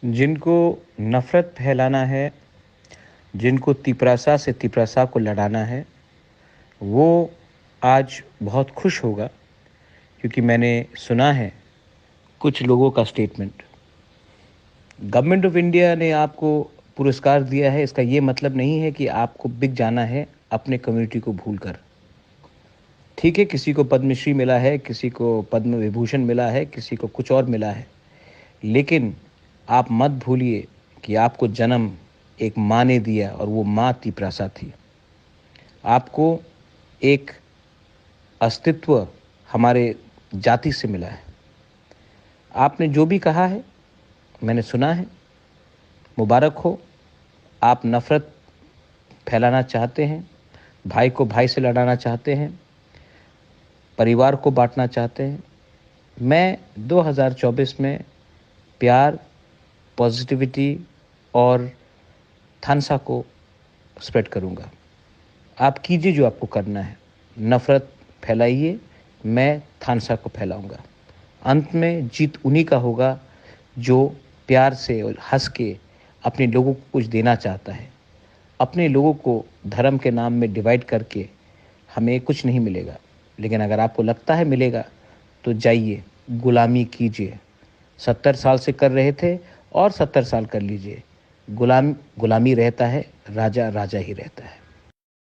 जिनको नफ़रत फैलाना है, जिनको तिपरासा से तिपरासा को लड़ाना है, वो आज बहुत खुश होगा, क्योंकि मैंने सुना है कुछ लोगों का स्टेटमेंट। गवर्नमेंट ऑफ इंडिया ने आपको पुरस्कार दिया है, इसका ये मतलब नहीं है कि आपको बिक जाना है अपने कम्युनिटी को भूलकर। ठीक है, किसी को पद्मश्री मिला है, किसी को पद्म विभूषण मिला है, किसी को कुछ और मिला है, लेकिन आप मत भूलिए कि आपको जन्म एक माँ ने दिया और वो माँ तिपरासा थी। आपको एक अस्तित्व हमारे जाति से मिला है। आपने जो भी कहा है मैंने सुना है, मुबारक हो। आप नफ़रत फैलाना चाहते हैं, भाई को भाई से लड़ाना चाहते हैं, परिवार को बांटना चाहते हैं। मैं 2024 में प्यार, पॉजिटिविटी और थानसा को स्प्रेड करूँगा। आप कीजिए जो आपको करना है, नफ़रत फैलाइए, मैं थानसा को फैलाऊँगा। अंत में जीत उन्हीं का होगा जो प्यार से और हँस के अपने लोगों को कुछ देना चाहता है। अपने लोगों को धर्म के नाम में डिवाइड करके हमें कुछ नहीं मिलेगा, लेकिन अगर आपको लगता है मिलेगा तो जाइए, गुलामी कीजिए। 70 साल से कर रहे थे और 70 साल कर लीजिए। गुलामी रहता है, राजा राजा ही रहता है।